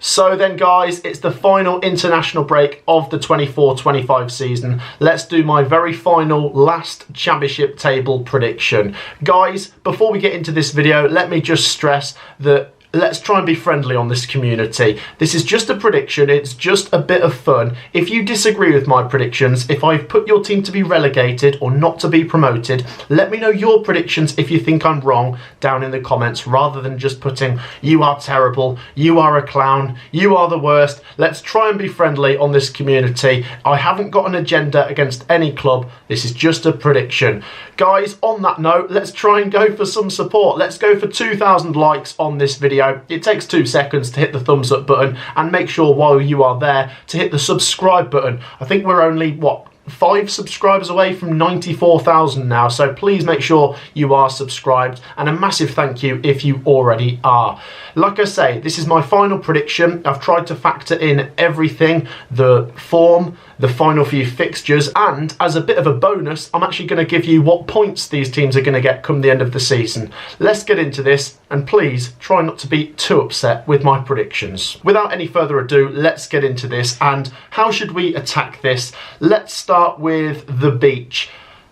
So then guys, it's the final international break of the 24-25 season. Let's do my very final last championship table prediction. Guys, before we get into this video, let me just stress that let's try and be friendly on this community. This is just a prediction, it's just a bit of fun. If you disagree with my predictions, if I've put your team to be relegated or not to be promoted, let me know your predictions if you think I'm wrong down in the comments, rather than just putting, you are terrible, you are a clown, you are the worst. Let's try and be friendly on this community. I haven't got an agenda against any club, this is just a prediction. Guys, on that note, let's try and go for some support. Let's go for 2,000 likes on this video. It takes 2 seconds to hit the thumbs up button, and make sure while you are there to hit the subscribe button. I think we're only, 5 subscribers away from 94,000 now, so please make sure you are subscribed, and a massive thank you if you already are. Like I say, this is my final prediction. I've tried to factor in everything, the form, the final few fixtures, and as a bit of a bonus, I'm actually going to give you what points these teams are going to get come the end of the season. Let's get into this, and please try not to be too upset with my predictions. Without any further ado, let's get into this, and how should we attack this? Let's start with the beach.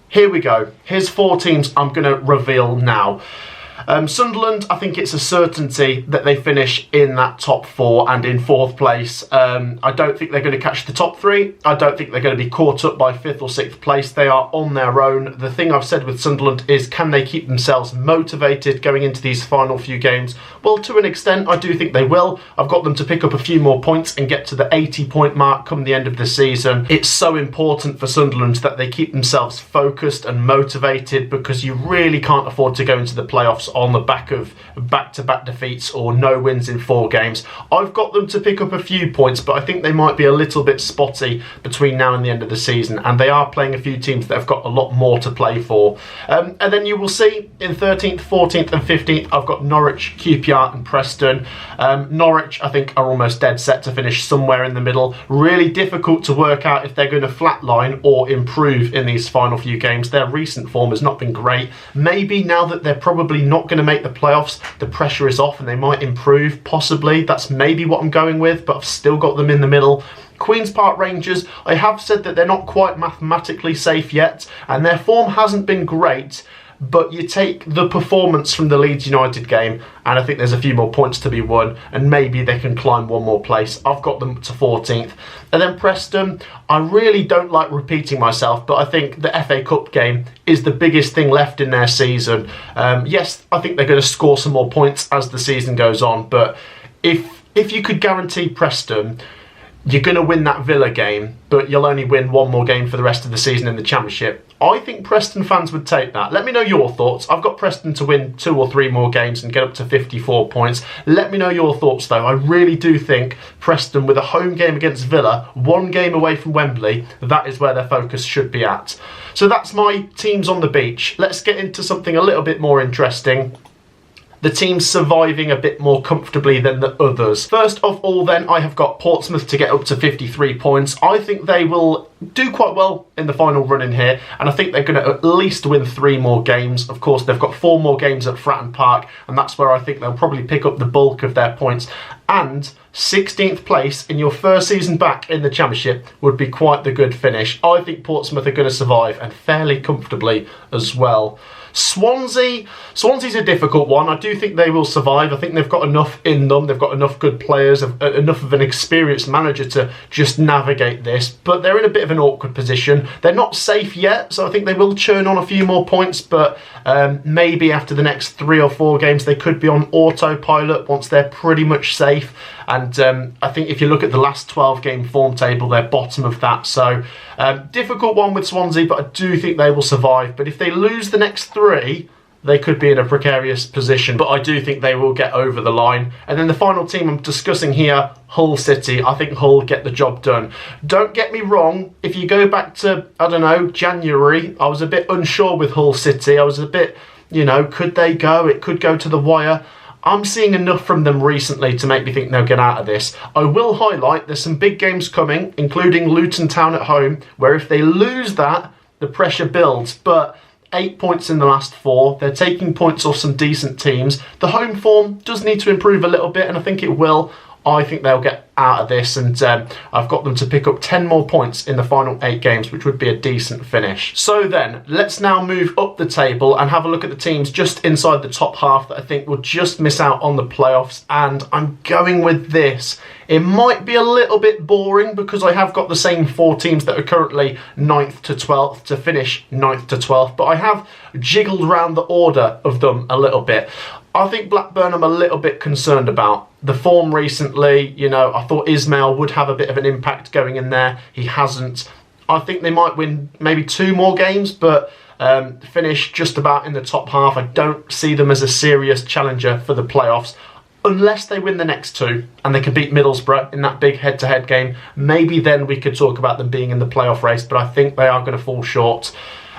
Here we go. Here's 4 teams I'm going to reveal now. Sunderland, I think it's a certainty that they finish in that top 4 and in 4th place. I don't think they're going to catch the top 3. I don't think they're going to be caught up by 5th or 6th place. They are on their own. The thing I've said with Sunderland is, can they keep themselves motivated going into these final few games? Well, to an extent, I do think they will. I've got them to pick up a few more points and get to the 80-point mark come the end of the season. It's so important for Sunderland that they keep themselves focused and motivated, because you really can't afford to go into the playoffs on the back of back-to-back defeats or no wins in 4 games. I've got them to pick up a few points, but I think they might be a little bit spotty between now and the end of the season, and they are playing a few teams that have got a lot more to play for. And then you will see in 13th, 14th and 15th, I've got Norwich, QPR and Preston. Norwich, I think, are almost dead set to finish somewhere in the middle. Really difficult to work out if they're going to flatline or improve in these final few games. Their recent form has not been great. Maybe now that they're probably not going to make the playoffs, the pressure is off and they might improve, possibly. That's maybe what I'm going with, but I've still got them in the middle. Queen's Park Rangers, I have said that they're not quite mathematically safe yet, and their form hasn't been great, but you take the performance from the Leeds United game, and I think there's a few more points to be won, and maybe they can climb 1 more place. I've got them to 14th. And then Preston, I really don't like repeating myself, but I think the FA Cup game is the biggest thing left in their season. Yes, I think they're going to score some more points as the season goes on, but if you could guarantee Preston, you're going to win that Villa game, but you'll only win 1 more game for the rest of the season in the Championship, I think Preston fans would take that. Let me know your thoughts. I've got Preston to win 2 or 3 more games and get up to 54 points. Let me know your thoughts though. I really do think Preston, with a home game against Villa, 1 game away from Wembley, that is where their focus should be at. So that's my teams on the beach. Let's get into something a little bit more interesting. The teams surviving a bit more comfortably than the others. First of all then, I have got Portsmouth to get up to 53 points. I think they will do quite well in the final run in here, and I think they're going to at least win 3 more games. Of course, they've got 4 more games at Fratton Park, and that's where I think they'll probably pick up the bulk of their points. And 16th place in your first season back in the Championship would be quite the good finish. I think Portsmouth are going to survive, and fairly comfortably as well. Swansea's a difficult one. I do think they will survive. I think they've got enough in them. They've got enough good players, enough of an experienced manager to just navigate this. But they're in a bit of an awkward position. They're not safe yet, so I think they will churn on a few more points. But maybe after the next 3 or 4 games, they could be on autopilot once they're pretty much safe. And I think if you look at the last 12 game form table, they're bottom of that. So difficult one with Swansea, but I do think they will survive. But if they lose the next 3, they could be in a precarious position, but I do think they will get over the line. And then the final team I'm discussing here, Hull City. I think Hull get the job done. Don't get me wrong, if you go back to, I don't know, January, I was a bit unsure with Hull City. I was a bit, could they go? It could go to the wire. I'm seeing enough from them recently to make me think they'll get out of this. I will highlight there's some big games coming, including Luton Town at home, where if they lose that, the pressure builds. But 8 points in the last 4. They're taking points off some decent teams. The home form does need to improve a little bit, and I think it will. I think they'll get out of this, and I've got them to pick up 10 more points in the final 8 games, which would be a decent finish. So then, let's now move up the table and have a look at the teams just inside the top half that I think will just miss out on the playoffs, and I'm going with this. It might be a little bit boring because I have got the same 4 teams that are currently 9th to 12th to finish 9th to 12th, but I have jiggled around the order of them a little bit. I think Blackburn I'm a little bit concerned about. The form recently, you know, I thought Ismail would have a bit of an impact going in there. He hasn't. I think they might win maybe 2 more games, but finish just about in the top half. I don't see them as a serious challenger for the playoffs. Unless they win the next 2 and they can beat Middlesbrough in that big head-to-head game, maybe then we could talk about them being in the playoff race, but I think they are going to fall short.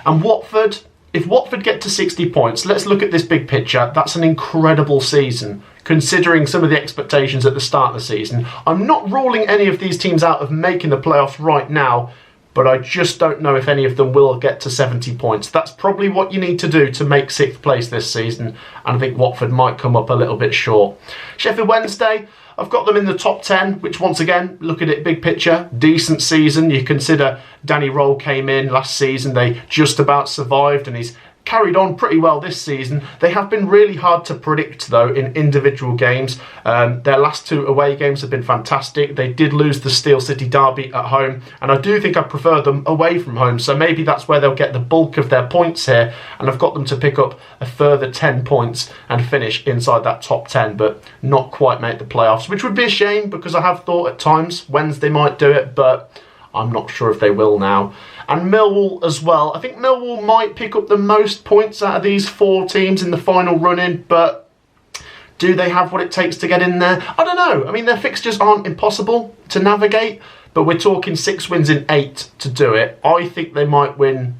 And Watford, if Watford get to 60 points, let's look at this big picture. That's an incredible season, considering some of the expectations at the start of the season. I'm not ruling any of these teams out of making the playoffs right now, but I just don't know if any of them will get to 70 points. That's probably what you need to do to make 6th place this season, and I think Watford might come up a little bit short. Sheffield Wednesday, I've got them in the top 10, which once again, look at it big picture, decent season. You consider Danny Roll came in last season, they just about survived, and he's carried on pretty well this season. They have been really hard to predict though in individual games. Their last 2 away games have been fantastic. They did lose the Steel City derby at home, and I do think I prefer them away from home, so maybe that's where they'll get the bulk of their points here, and I've got them to pick up a further 10 points and finish inside that top 10, but not quite make the playoffs, which would be a shame because I have thought at times Wednesday might do it, but I'm not sure if they will now. And Millwall as well. I think Millwall might pick up the most points out of these 4 teams in the final run-in, but do they have what it takes to get in there? I don't know. I mean, their fixtures aren't impossible to navigate, but we're talking 6 wins in 8 to do it. I think they might win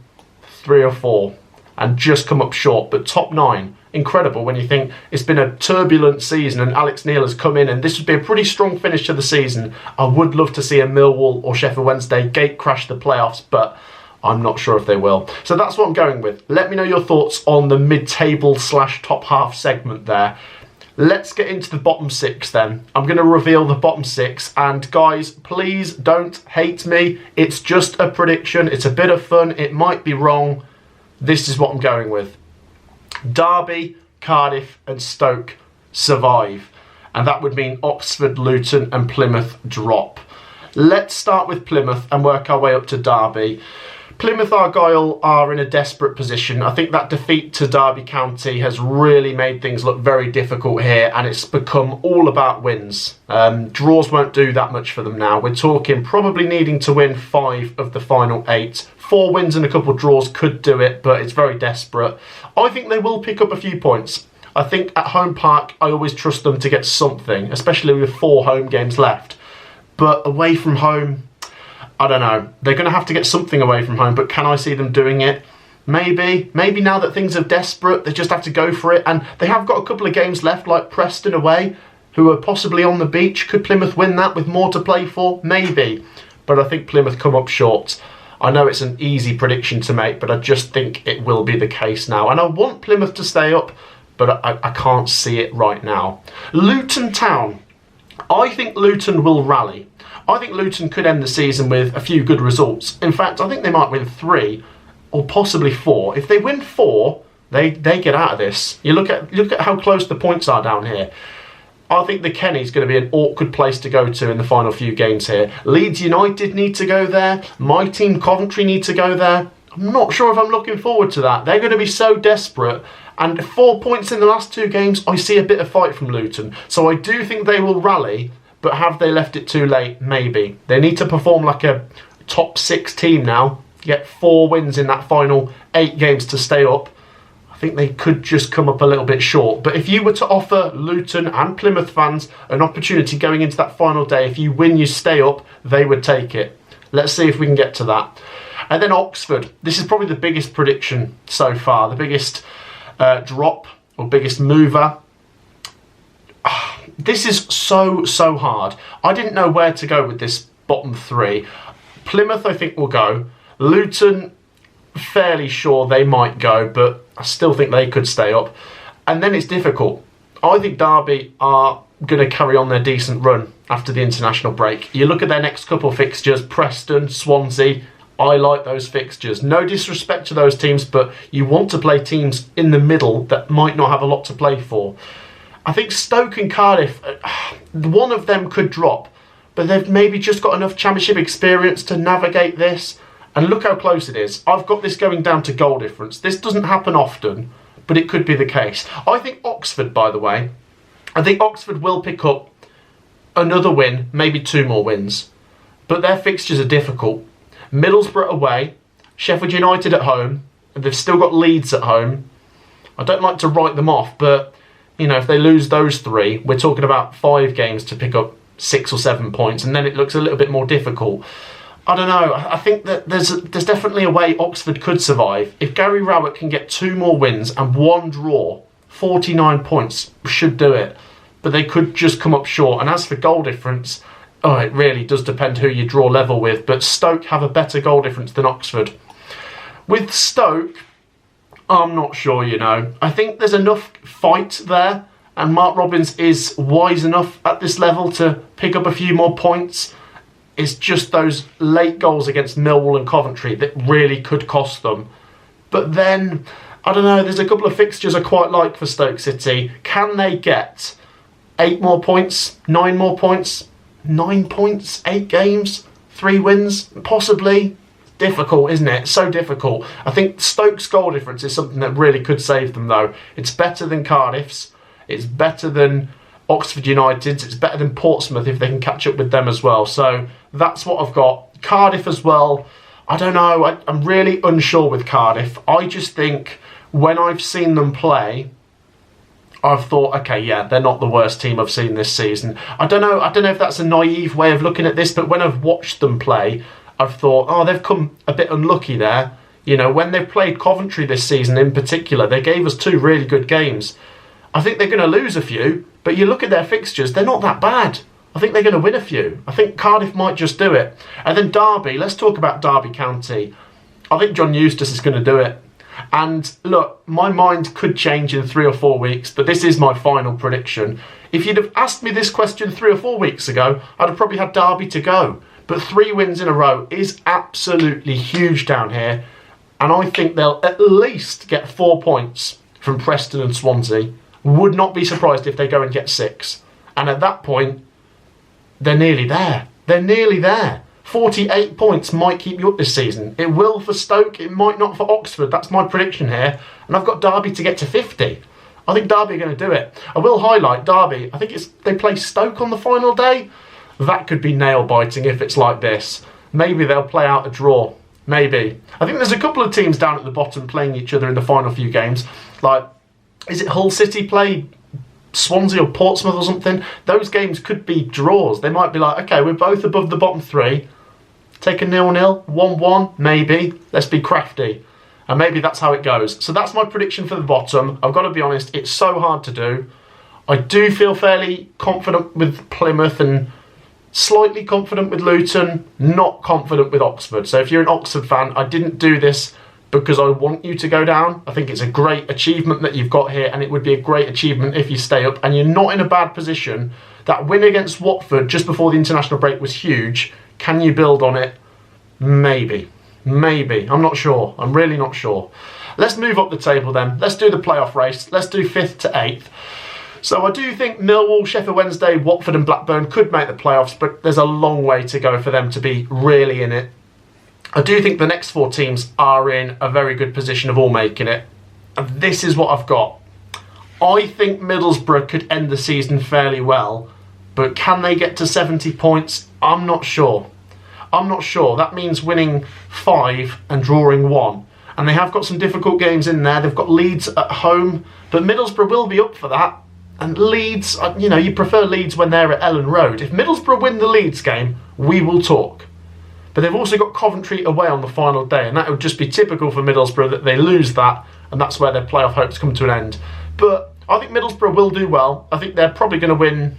3 or 4 and just come up short, but top 9. Incredible when you think it's been a turbulent season and Alex Neil has come in and this would be a pretty strong finish to the season. I would love to see a Millwall or Sheffield Wednesday gate crash the playoffs, but I'm not sure if they will. So that's what I'm going with. Let me know your thoughts on the mid-table / top half segment there. Let's get into the bottom 6 then. I'm going to reveal the bottom 6, and guys, please don't hate me. It's just a prediction. It's a bit of fun. It might be wrong. This is what I'm going with. Derby, Cardiff and Stoke survive, and that would mean Oxford, Luton and Plymouth drop. Let's start with Plymouth and work our way up to Derby. Plymouth Argyle are in a desperate position. I think that defeat to Derby County has really made things look very difficult here, and it's become all about wins. Draws won't do that much for them now. We're talking probably needing to win 5 of the final 8. 4 wins and a couple of draws could do it, but it's very desperate. I think they will pick up a few points. I think at home park, I always trust them to get something, especially with 4 home games left. But away from home, I don't know. They're going to have to get something away from home, but can I see them doing it? Maybe. Maybe now that things are desperate, they just have to go for it. And they have got a couple of games left, like Preston away, who are possibly on the beach. Could Plymouth win that with more to play for? Maybe. But I think Plymouth come up short. I know it's an easy prediction to make, but I just think it will be the case now. And I want Plymouth to stay up, but I can't see it right now. Luton Town. I think Luton will rally. I think Luton could end the season with a few good results. In fact, I think they might win 3 or possibly 4. If they win 4, they get out of this. You look at how close the points are down here. I think the Kenny's going to be an awkward place to go to in the final few games here. Leeds United need to go there. My team Coventry need to go there. I'm not sure if I'm looking forward to that. They're going to be so desperate. And 4 points in the last 2 games, I see a bit of fight from Luton. So I do think they will rally. But have they left it too late? Maybe. They need to perform like a top 6 team now. Get 4 wins in that final 8 games to stay up. I think they could just come up a little bit short. But if you were to offer Luton and Plymouth fans an opportunity going into that final day, if you win, you stay up, they would take it. Let's see if we can get to that. And then Oxford. This is probably the biggest prediction so far. The biggest drop or biggest mover. This is so hard. I didn't know where to go with this bottom 3. Plymouth, I think, will go. Luton, fairly sure they might go, but I still think they could stay up. And then it's difficult. I think Derby are going to carry on their decent run after the international break. You look at their next couple of fixtures, Preston, Swansea. I like those fixtures. No disrespect to those teams, but you want to play teams in the middle that might not have a lot to play for. I think Stoke and Cardiff, one of them could drop, but they've maybe just got enough Championship experience to navigate this. And look how close it is. I've got this going down to goal difference. This doesn't happen often, but it could be the case. I think Oxford, by the way, I think Oxford will pick up another win, maybe 2 more wins. But their fixtures are difficult. Middlesbrough away, Sheffield United at home, and they've still got Leeds at home. I don't like to write them off, but you know, if they lose those 3, we're talking about 5 games to pick up 6 or 7 points, and then it looks a little bit more difficult. I don't know. I think that there's definitely a way Oxford could survive. If Gary Rowett can get 2 more wins and 1 draw, 49 points should do it. But they could just come up short. And as for goal difference, it really does depend who you draw level with. But Stoke have a better goal difference than Oxford. With Stoke, I'm not sure, you know. I think there's enough fight there. And Mark Robins is wise enough at this level to pick up a few more points. It's just those late goals against Millwall and Coventry that really could cost them. But then, I don't know, there's a couple of fixtures I quite like for Stoke City. Can they get 8 more points? 9 more points? 9 points? 8 games? 3 wins? Possibly. Difficult, isn't it? So difficult. I think Stoke's goal difference is something that really could save them, though. It's better than Cardiff's. It's better than Oxford United's. It's better than Portsmouth if they can catch up with them as well. So that's what I've got. Cardiff as well. I don't know. I'm really unsure with Cardiff. I just think when I've seen them play, I've thought, okay, yeah, they're not the worst team I've seen this season. I don't know if that's a naive way of looking at this, but when I've watched them play, I've thought, they've come a bit unlucky there. You know, when they've played Coventry this season in particular, they gave us 2 really good games. I think they're going to lose a few, but you look at their fixtures, they're not that bad. I think they're going to win a few. I think Cardiff might just do it. And then Derby, let's talk about Derby County. I think John Eustace is going to do it. And look, my mind could change in 3 or 4 weeks, but this is my final prediction. If you'd have asked me this question 3 or 4 weeks ago, I'd have probably had Derby to go. But 3 wins in a row is absolutely huge down here. And I think they'll at least get 4 points from Preston and Swansea. Would not be surprised if they go and get 6. And at that point, they're nearly there. They're nearly there. 48 points might keep you up this season. It will for Stoke. It might not for Oxford. That's my prediction here. And I've got Derby to get to 50. I think Derby are going to do it. I will highlight Derby. I think they play Stoke on the final day. That could be nail-biting if it's like this. Maybe they'll play out a draw. Maybe. I think there's a couple of teams down at the bottom playing each other in the final few games. Like, is it Hull City play Swansea or Portsmouth or something? Those games could be draws. They might be like, okay, we're both above the bottom 3. Take a 0-0, 1-1, maybe. Let's be crafty. And maybe that's how it goes. So that's my prediction for the bottom. I've got to be honest, it's so hard to do. I do feel fairly confident with Plymouth and slightly confident with Luton, not confident with Oxford. So if you're an Oxford fan, I didn't do this because I want you to go down. I think it's a great achievement that you've got here, and it would be a great achievement if you stay up and you're not in a bad position. That win against Watford just before the international break was huge. Can you build on it? Maybe. Maybe. I'm not sure. I'm really not sure. Let's move up the table then. Let's do the playoff race. Let's do 5th to 8th. So I do think Millwall, Sheffield Wednesday, Watford and Blackburn could make the playoffs, but there's a long way to go for them to be really in it. I do think the next 4 teams are in a very good position of all making it. And this is what I've got. I think Middlesbrough could end the season fairly well, but can they get to 70 points? I'm not sure. I'm not sure. That means winning 5 and drawing 1. And they have got some difficult games in there. They've got Leeds at home, but Middlesbrough will be up for that. And Leeds, you know, you prefer Leeds when they're at Ellen Road. If Middlesbrough win the Leeds game, we will talk. But they've also got Coventry away on the final day, and that would just be typical for Middlesbrough that they lose that, and that's where their playoff hopes come to an end. But I think Middlesbrough will do well. I think they're probably going to win,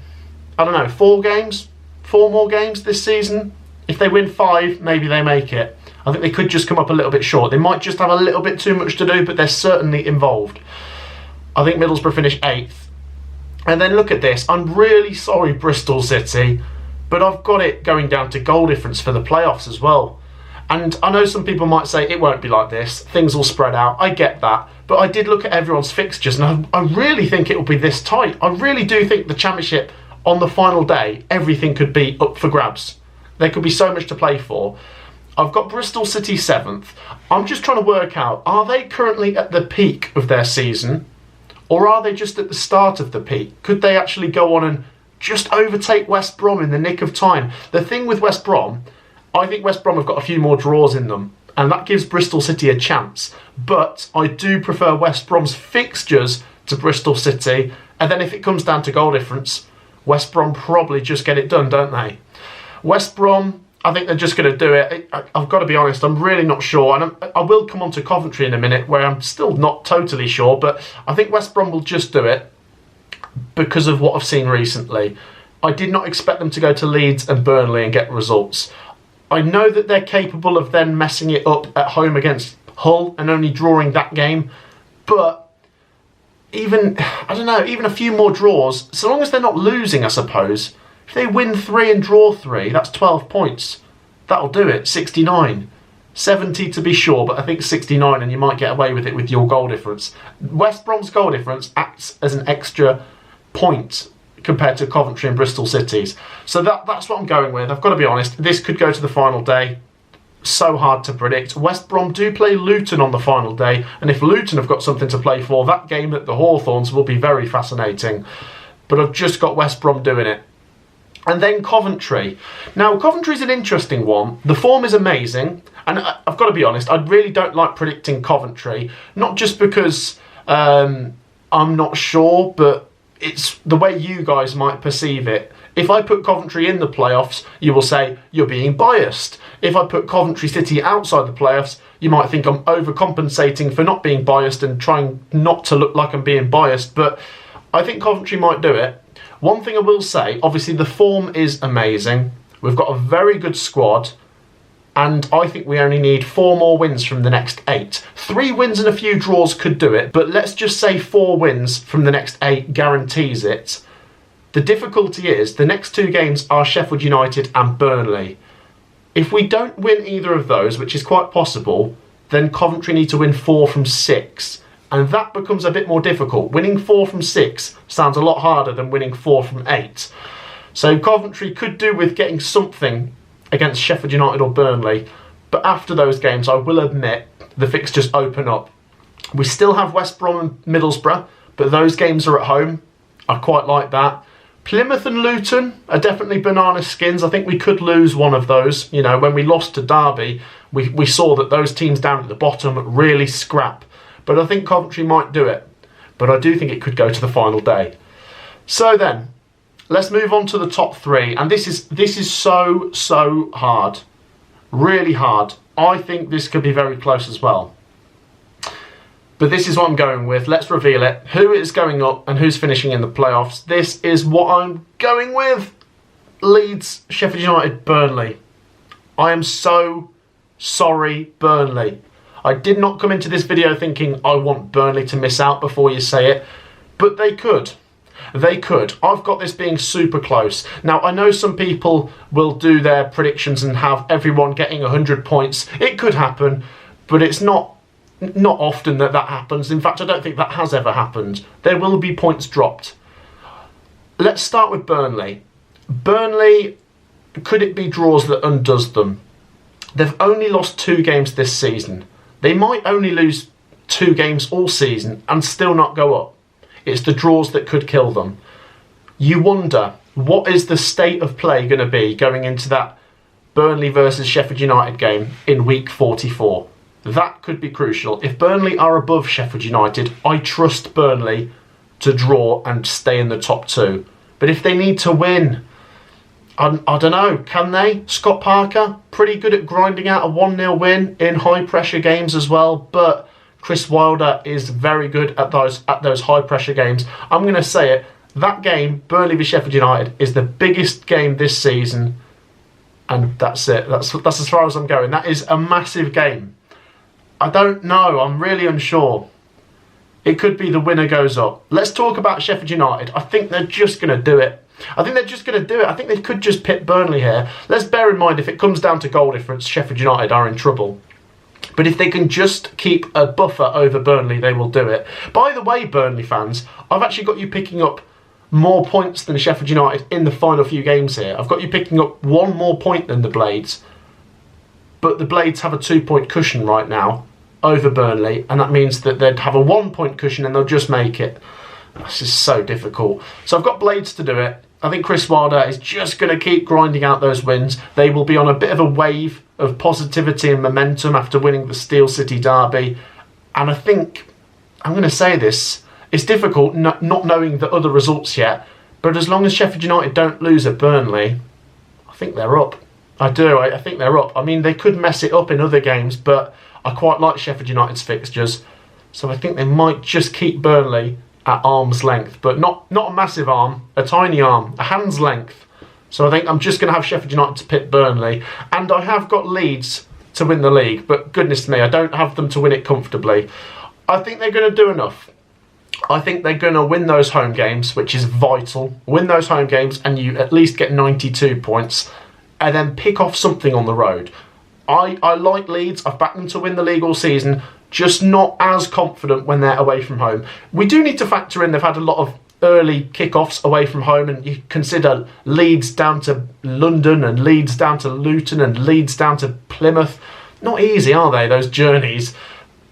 4 more games this season. If they win 5, maybe they make it. I think they could just come up a little bit short. They might just have a little bit too much to do, but they're certainly involved. I think Middlesbrough finish 8th. And then look at this. I'm really sorry, Bristol City, but I've got it going down to goal difference for the playoffs as well. And I know some people might say it won't be like this. Things will spread out. I get that. But I did look at everyone's fixtures, and I really think it will be this tight. I really do think the Championship, on the final day, everything could be up for grabs. There could be so much to play for. I've got Bristol City 7th. I'm just trying to work out, are they currently at the peak of their season? Or are they just at the start of the peak? Could they actually go on and just overtake West Brom in the nick of time? The thing with West Brom, I think West Brom have got a few more draws in them, and that gives Bristol City a chance. But I do prefer West Brom's fixtures to Bristol City, and then if it comes down to goal difference, West Brom probably just get it done, don't they? West Brom, I think they're just going to do it. I've got to be honest, I'm really not sure. And I will come on to Coventry in a minute, where I'm still not totally sure. But I think West Brom will just do it because of what I've seen recently. I did not expect them to go to Leeds and Burnley and get results. I know that they're capable of then messing it up at home against Hull and only drawing that game. But even a few more draws, so long as they're not losing, I suppose. If they win 3 and draw 3, that's 12 points. That'll do it. 69. 70 to be sure, but I think 69, and you might get away with it with your goal difference. West Brom's goal difference acts as an extra point compared to Coventry and Bristol City's. So that's what I'm going with. I've got to be honest, this could go to the final day. So hard to predict. West Brom do play Luton on the final day, and if Luton have got something to play for, that game at the Hawthorns will be very fascinating. But I've just got West Brom doing it. And then Coventry. Now, Coventry's an interesting one. The form is amazing. And I've got to be honest, I really don't like predicting Coventry. Not just because I'm not sure, but it's the way you guys might perceive it. If I put Coventry in the playoffs, you will say you're being biased. If I put Coventry City outside the playoffs, you might think I'm overcompensating for not being biased and trying not to look like I'm being biased. But I think Coventry might do it. One thing I will say, obviously the form is amazing. We've got a very good squad, and I think we only need 4 more wins from the next 8. 3 wins and a few draws could do it, but let's just say 4 wins from the next 8 guarantees it. The difficulty is the next 2 games are Sheffield United and Burnley. If we don't win either of those, which is quite possible, then Coventry need to win 4 from 6. And that becomes a bit more difficult. Winning 4 from 6 sounds a lot harder than winning 4 from 8. So Coventry could do with getting something against Sheffield United or Burnley. But after those games, I will admit, the fixtures open up. We still have West Brom and Middlesbrough, but those games are at home. I quite like that. Plymouth and Luton are definitely banana skins. I think we could lose one of those. You know, when we lost to Derby, we saw that those teams down at the bottom really scrap. But I think Coventry might do it. But I do think it could go to the final day. So then, let's move on to the top 3. And this is so hard. Really hard. I think this could be very close as well. But this is what I'm going with. Let's reveal it. Who is going up and who's finishing in the playoffs. This is what I'm going with. Leeds, Sheffield United, Burnley. I am so sorry, Burnley. I did not come into this video thinking I want Burnley to miss out before you say it, but they could. They could. I've got this being super close. Now, I know some people will do their predictions and have everyone getting 100 points. It could happen, but it's not often that happens. In fact, I don't think that has ever happened. There will be points dropped. Let's start with Burnley. Burnley, could it be draws that undoes them? They've only lost 2 games this season. They might only lose 2 games all season and still not go up. It's the draws that could kill them. You wonder, what is the state of play going to be going into that Burnley versus Sheffield United game in week 44? That could be crucial. If Burnley are above Sheffield United, I trust Burnley to draw and stay in the top 2. But if they need to win, I don't know, can they? Scott Parker, pretty good at grinding out a 1-0 win in high-pressure games as well, but Chris Wilder is very good at those high-pressure games. I'm going to say it, that game, Burnley v Sheffield United, is the biggest game this season, and that's it. That's as far as I'm going. That is a massive game. I don't know, I'm really unsure. it could be the winner goes up. Let's talk about Sheffield United. I think they're just going to do it. I think they could just pit Burnley here. Let's bear in mind, if it comes down to goal difference, Sheffield United are in trouble. But if they can just keep a buffer over Burnley, they will do it. By the way, Burnley fans, I've actually got you picking up more points than Sheffield United in the final few games here. I've got you picking up 1 more point than the Blades. But the Blades have a 2-point cushion right now over Burnley, and that means that they'd have a 1-point cushion and they'll just make it. This is so difficult. So I've got Blades to do it. I think Chris Wilder is just going to keep grinding out those wins. They will be on a bit of a wave of positivity and momentum after winning the Steel City derby. And I think, I'm going to say this, it's difficult not knowing the other results yet, but as long as Sheffield United don't lose at Burnley, I think they're up. I do, I think they're up. I mean, they could mess it up in other games, but I quite like Sheffield United's fixtures. So I think they might just keep Burnley at arm's length, but not a massive arm, a tiny arm, a hand's length. So I think I'm just going to have Sheffield United to pit Burnley. And I have got Leeds to win the league, but goodness me, I don't have them to win it comfortably. I think they're going to do enough. I think they're going to win those home games, which is vital. Win those home games and you at least get 92 points and then pick off something on the road. I like Leeds. I've backed them to win the league all season, just not as confident when they're away from home. We do need to factor in they've had a lot of early kickoffs away from home, and you consider Leeds down to London and Leeds down to Luton and Leeds down to Plymouth. Not easy, are they, those journeys?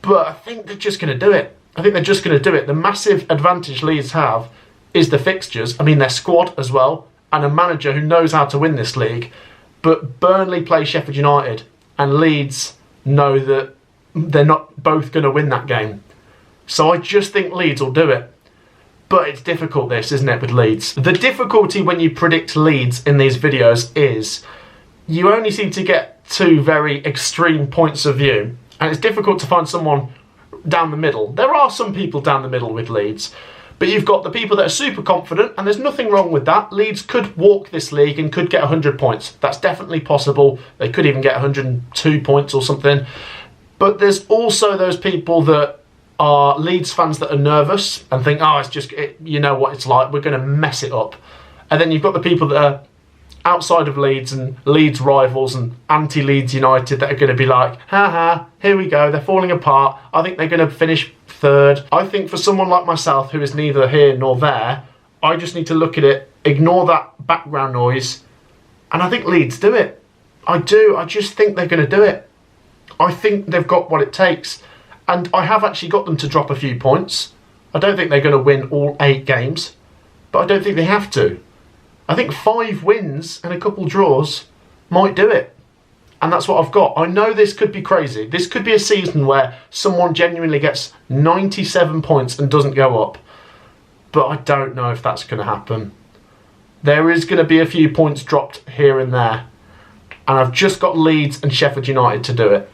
But I think they're just going to do it. I think they're just going to do it. The massive advantage Leeds have is the fixtures. I mean, their squad as well, and a manager who knows how to win this league. But Burnley play Sheffield United, and Leeds know that they're not both going to win that game. So I just think Leeds will do it. But it's difficult this, isn't it, with Leeds? The difficulty when you predict Leeds in these videos is you only seem to get 2 very extreme points of view. And it's difficult to find someone down the middle. There are some people down the middle with Leeds. But you've got the people that are super confident, and there's nothing wrong with that. Leeds could walk this league and could get 100 points. That's definitely possible. They could even get 102 points or something. But there's also those people that are Leeds fans that are nervous and think, oh, it's just, you know what it's like, we're going to mess it up. And then you've got the people that are outside of Leeds and Leeds rivals and anti-Leeds United that are going to be like, ha, here we go, they're falling apart. I think they're going to finish 3rd. I think for someone like myself who is neither here nor there, I just need to look at it, ignore that background noise, and I think Leeds do it. I do. I just think they're going to do it. I think they've got what it takes. And I have actually got them to drop a few points. I don't think they're going to win all 8 games, but I don't think they have to. I think 5 wins and a couple draws might do it. And that's what I've got. I know this could be crazy. This could be a season where someone genuinely gets 97 points and doesn't go up. But I don't know if that's going to happen. There is going to be a few points dropped here and there. And I've just got Leeds and Sheffield United to do it.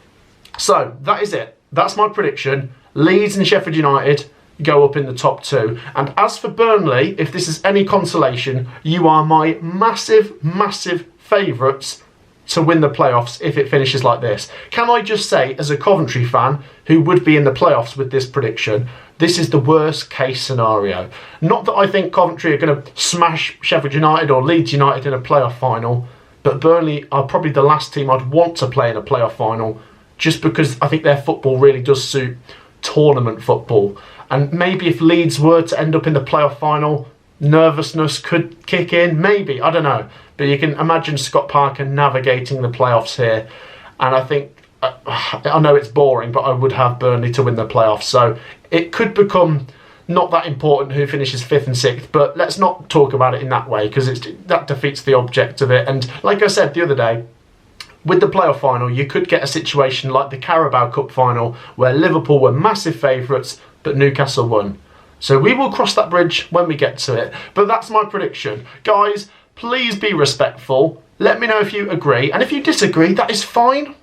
So, that is it. That's my prediction. Leeds and Sheffield United go up in the top 2. And as for Burnley, if this is any consolation, you are my massive, massive favourites to win the playoffs if it finishes like this. Can I just say, as a Coventry fan who would be in the playoffs with this prediction, this is the worst case scenario. Not that I think Coventry are going to smash Sheffield United or Leeds United in a playoff final, but Burnley are probably the last team I'd want to play in a playoff final, just because I think their football really does suit tournament football. And maybe if Leeds were to end up in the playoff final, nervousness could kick in. Maybe, I don't know. But you can imagine Scott Parker navigating the playoffs here. And I think, I know it's boring, but I would have Burnley to win the playoffs. So it could become not that important who finishes 5th and 6th. But let's not talk about it in that way, because that defeats the object of it. And like I said the other day, with the playoff final, you could get a situation like the Carabao Cup final where Liverpool were massive favourites, but Newcastle won. So we will cross that bridge when we get to it. But that's my prediction. Guys, please be respectful. Let me know if you agree. And if you disagree, that is fine.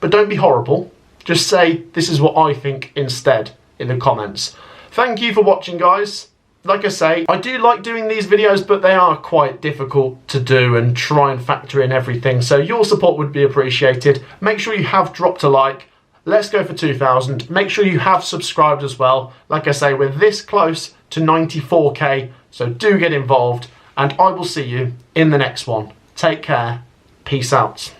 But don't be horrible. Just say, this is what I think instead in the comments. Thank you for watching, guys. Like I say, I do like doing these videos, but they are quite difficult to do and try and factor in everything. So your support would be appreciated. Make sure you have dropped a like. let's go for 2,000. Make sure you have subscribed as well. Like I say, we're this close to 94k, so do get involved, and I will see you in the next one. Take care. Peace out.